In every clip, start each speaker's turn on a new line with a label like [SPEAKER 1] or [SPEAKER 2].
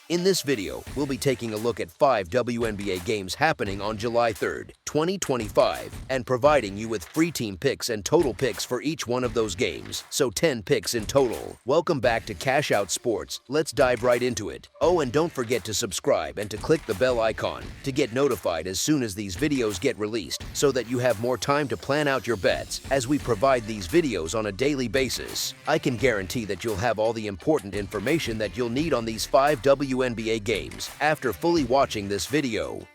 [SPEAKER 1] In this video, we'll be taking a look at 5 WNBA games happening on July 3rd, 2025, and providing you with free team picks and total picks for each one of those games, so 10 picks in total. Welcome back to Cash Out Sports. Let's dive right into it. Oh, and don't forget to subscribe and to click the bell icon to get notified as soon as these videos get released, so that you have more time to plan out your bets as we provide these videos on a daily basis. I can guarantee that you'll have all the important information that you'll need on these 5 WNBA games after fully watching this video.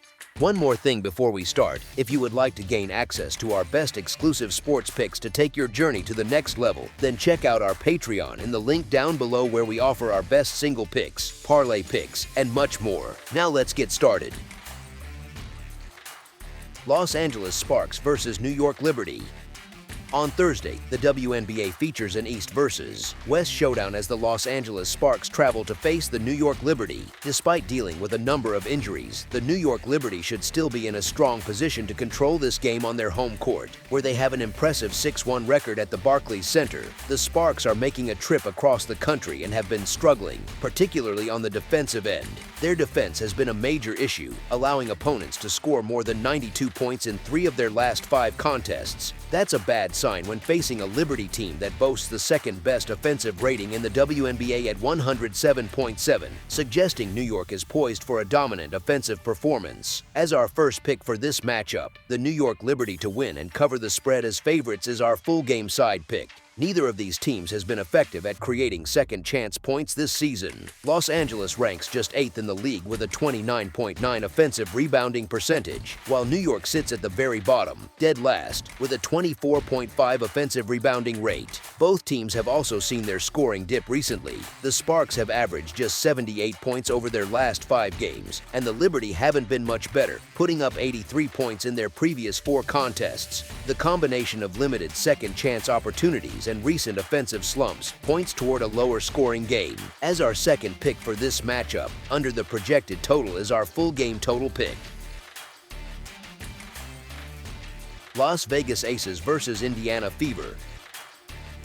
[SPEAKER 1] One more thing before we start, if you would like to gain access to our best exclusive sports picks to take your journey to the next level, then check out our Patreon in the link down below where we offer our best single picks, parlay picks, and much more. Now let's get started. Los Angeles Sparks versus New York Liberty. On Thursday, the WNBA features an East versus West showdown as the Los Angeles Sparks travel to face the New York Liberty. Despite dealing with a number of injuries, the New York Liberty should still be in a strong position to control this game on their home court, where they have an impressive 6-1 record at the Barclays Center. The Sparks are making a trip across the country and have been struggling, particularly on the defensive end. Their defense has been a major issue, allowing opponents to score more than 92 points in 3 of their last 5 contests. That's a bad sign when facing a Liberty team that boasts the second-best offensive rating in the WNBA at 107.7, suggesting New York is poised for a dominant offensive performance. As our first pick for this matchup, the New York Liberty to win and cover the spread as favorites is our full game side pick. Neither of these teams has been effective at creating second-chance points this season. Los Angeles ranks just 8th in the league with a 29.9 offensive rebounding percentage, while New York sits at the very bottom, dead last, with a 24.5 offensive rebounding rate. Both teams have also seen their scoring dip recently. The Sparks have averaged just 78 points over their last 5 games, and the Liberty haven't been much better, putting up 83 points in their previous 4 contests. The combination of limited second-chance opportunities and recent offensive slumps points toward a lower scoring game. As our second pick for this matchup, under the projected total is our full game total pick. Las Vegas Aces versus Indiana Fever.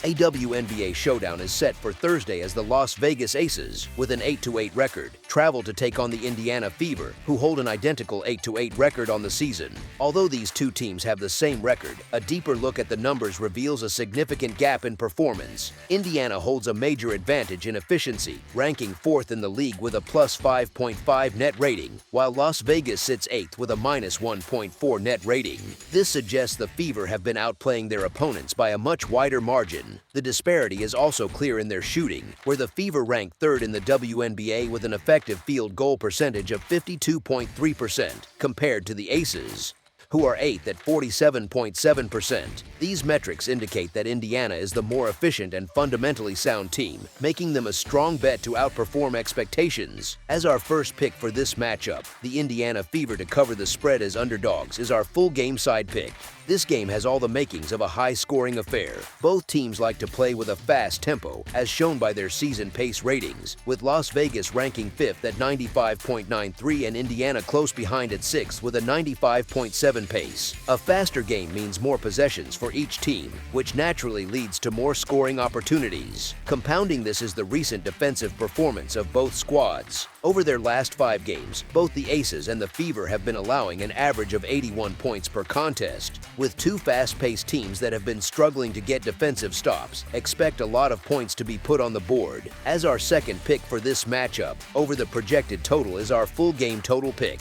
[SPEAKER 1] A WNBA showdown is set for Thursday as the Las Vegas Aces, with an 8-8 record, travel to take on the Indiana Fever, who hold an identical 8-8 record on the season. Although these two teams have the same record, a deeper look at the numbers reveals a significant gap in performance. Indiana holds a major advantage in efficiency, ranking 4th in the league with a plus 5.5 net rating, while Las Vegas sits 8th with a minus 1.4 net rating. This suggests the Fever have been outplaying their opponents by a much wider margin. The disparity is also clear in their shooting, where the Fever rank 3rd in the WNBA with an effective field goal percentage of 52.3% compared to the Aces, who are 8th at 47.7%. These metrics indicate that Indiana is the more efficient and fundamentally sound team, making them a strong bet to outperform expectations. As our first pick for this matchup, the Indiana Fever to cover the spread as underdogs is our full game side pick. This game has all the makings of a high-scoring affair. Both teams like to play with a fast tempo, as shown by their season pace ratings, with Las Vegas ranking 5th at 95.93 and Indiana close behind at 6th with a 95.7 pace. A faster game means more possessions for each team, which naturally leads to more scoring opportunities. Compounding this is the recent defensive performance of both squads. Over their last 5 games, both the Aces and the Fever have been allowing an average of 81 points per contest. With two fast-paced teams that have been struggling to get defensive stops, expect a lot of points to be put on the board. As our second pick for this matchup, over the projected total is our full game total pick.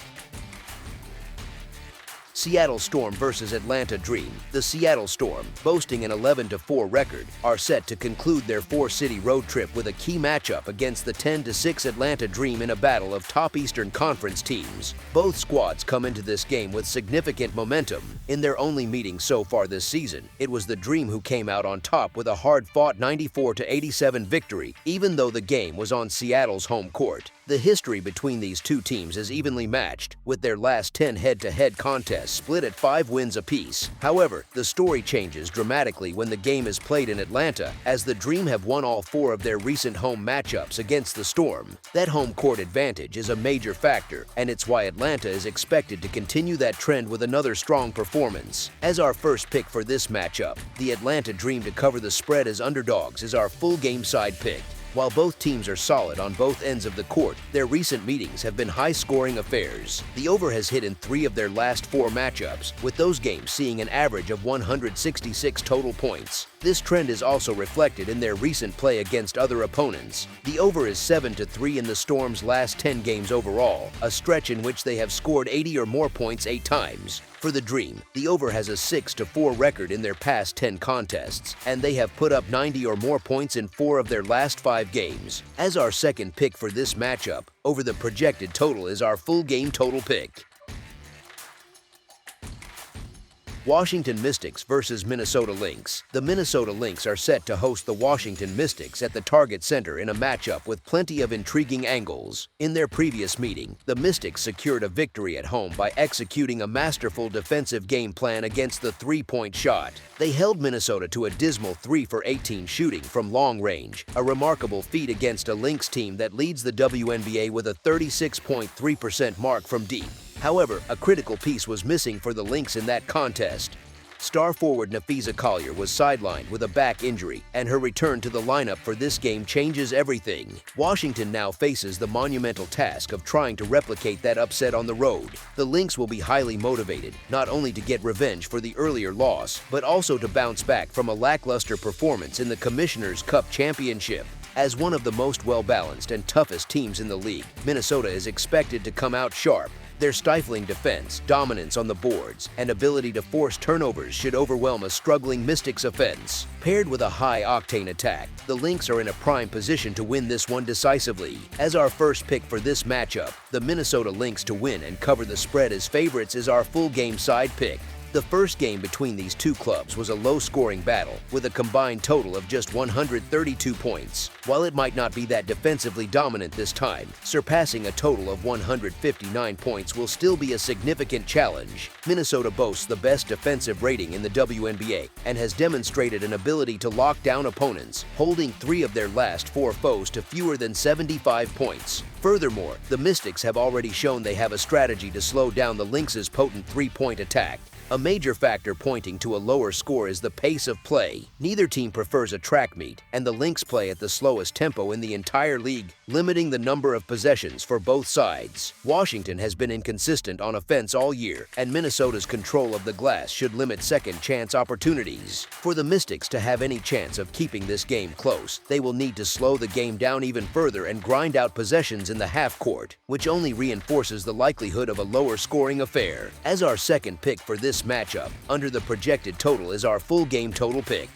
[SPEAKER 1] Seattle Storm versus Atlanta Dream. The Seattle Storm, boasting an 11-4 record, are set to conclude their 4-city road trip with a key matchup against the 10-6 Atlanta Dream in a battle of top Eastern Conference teams. Both squads come into this game with significant momentum. In their only meeting so far this season, it was the Dream who came out on top with a hard-fought 94-87 victory, even though the game was on Seattle's home court. The history between these two teams is evenly matched, with their last 10 head-to-head contests split at 5 wins apiece. However, the story changes dramatically when the game is played in Atlanta, as the Dream have won all 4 of their recent home matchups against the Storm. That home court advantage is a major factor, and it's why Atlanta is expected to continue that trend with another strong performance. As our first pick for this matchup, the Atlanta Dream to cover the spread as underdogs is our full game side pick. While both teams are solid on both ends of the court, their recent meetings have been high-scoring affairs. The over has hit in 3 of their last 4 matchups, with those games seeing an average of 166 total points. This trend is also reflected in their recent play against other opponents. The over is 7-3 in the Storm's last 10 games overall, a stretch in which they have scored 80 or more points 8 times. For the Dream, the over has a 6-4 record in their past 10 contests, and they have put up 90 or more points in 4 of their last 5 games. As our second pick for this matchup, over the projected total is our full game total pick. Washington Mystics versus Minnesota Lynx. The Minnesota Lynx are set to host the Washington Mystics at the Target Center in a matchup with plenty of intriguing angles. In their previous meeting, the Mystics secured a victory at home by executing a masterful defensive game plan against the three-point shot. They held Minnesota to a dismal 3 for 18 shooting from long range, a remarkable feat against a Lynx team that leads the WNBA with a 36.3% mark from deep. However, a critical piece was missing for the Lynx in that contest. Star forward Nafisa Collier was sidelined with a back injury, and her return to the lineup for this game changes everything. Washington now faces the monumental task of trying to replicate that upset on the road. The Lynx will be highly motivated, not only to get revenge for the earlier loss, but also to bounce back from a lackluster performance in the Commissioner's Cup Championship. As one of the most well-balanced and toughest teams in the league, Minnesota is expected to come out sharp. Their stifling defense, dominance on the boards, and ability to force turnovers should overwhelm a struggling Mystics offense. Paired with a high-octane attack, the Lynx are in a prime position to win this one decisively. As our first pick for this matchup, the Minnesota Lynx to win and cover the spread as favorites is our full-game side pick. The first game between these two clubs was a low-scoring battle, with a combined total of just 132 points. While it might not be that defensively dominant this time, surpassing a total of 159 points will still be a significant challenge. Minnesota boasts the best defensive rating in the WNBA and has demonstrated an ability to lock down opponents, holding 3 of their last 4 foes to fewer than 75 points. Furthermore, the Mystics have already shown they have a strategy to slow down the Lynx's potent three-point attack. A major factor pointing to a lower score is the pace of play. Neither team prefers a track meet, and the Lynx play at the slowest tempo in the entire league, limiting the number of possessions for both sides. Washington has been inconsistent on offense all year, and Minnesota's control of the glass should limit second-chance opportunities. For the Mystics to have any chance of keeping this game close, they will need to slow the game down even further and grind out possessions in the half-court, which only reinforces the likelihood of a lower-scoring affair. As our second pick for this matchup, under the projected total is our full game total pick.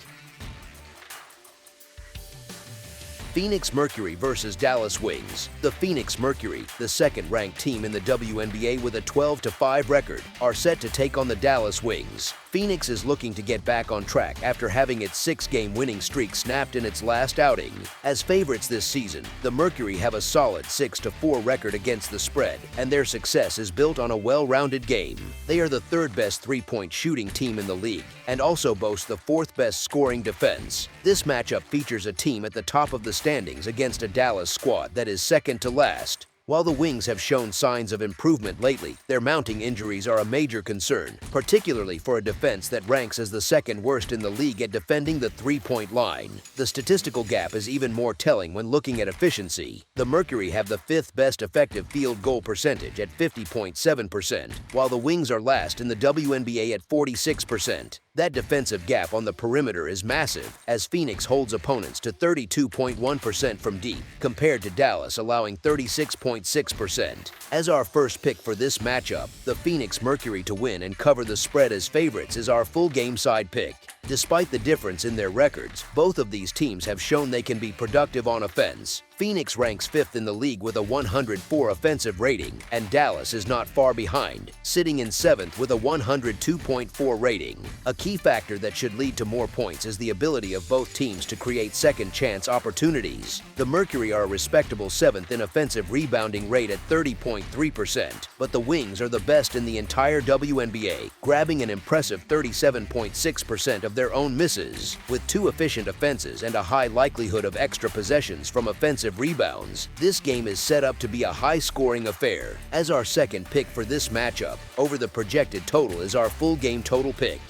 [SPEAKER 1] Phoenix Mercury versus Dallas Wings. The Phoenix Mercury, the second-ranked team in the WNBA with a 12-5 record, are set to take on the Dallas Wings. Phoenix is looking to get back on track after having its 6-game winning streak snapped in its last outing. As favorites this season, the Mercury have a solid 6-4 record against the spread, and their success is built on a well-rounded game. They are the 3rd-best three-point shooting team in the league, and also boast the 4th-best scoring defense. This matchup features a team at the top of the standings against a Dallas squad that is second to last. While the Wings have shown signs of improvement lately, their mounting injuries are a major concern, particularly for a defense that ranks as the 2nd worst in the league at defending the three-point line. The statistical gap is even more telling when looking at efficiency. The Mercury have the 5th best effective field goal percentage at 50.7%, while the Wings are last in the WNBA at 46%. That defensive gap on the perimeter is massive, as Phoenix holds opponents to 32.1% from deep, compared to Dallas allowing 36.6%. As our first pick for this matchup, the Phoenix Mercury to win and cover the spread as favorites is our full game side pick. Despite the difference in their records, both of these teams have shown they can be productive on offense. Phoenix ranks 5th in the league with a 104 offensive rating, and Dallas is not far behind, sitting in 7th with a 102.4 rating. A key factor that should lead to more points is the ability of both teams to create second-chance opportunities. The Mercury are a respectable 7th in offensive rebounding rate at 30.3%, but the Wings are the best in the entire WNBA, grabbing an impressive 37.6% of their own misses. With 2 efficient offenses and a high likelihood of extra possessions from offensive rebounds, this game is set up to be a high-scoring affair. As our second pick for this matchup, over the projected total is our full game total pick.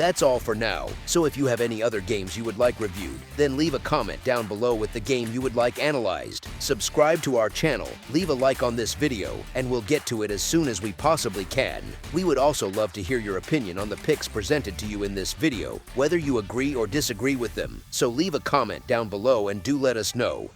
[SPEAKER 1] That's all for now, so if you have any other games you would like reviewed, then leave a comment down below with the game you would like analyzed. Subscribe to our channel, leave a like on this video, and we'll get to it as soon as we possibly can. We would also love to hear your opinion on the picks presented to you in this video, whether you agree or disagree with them, so leave a comment down below and do let us know.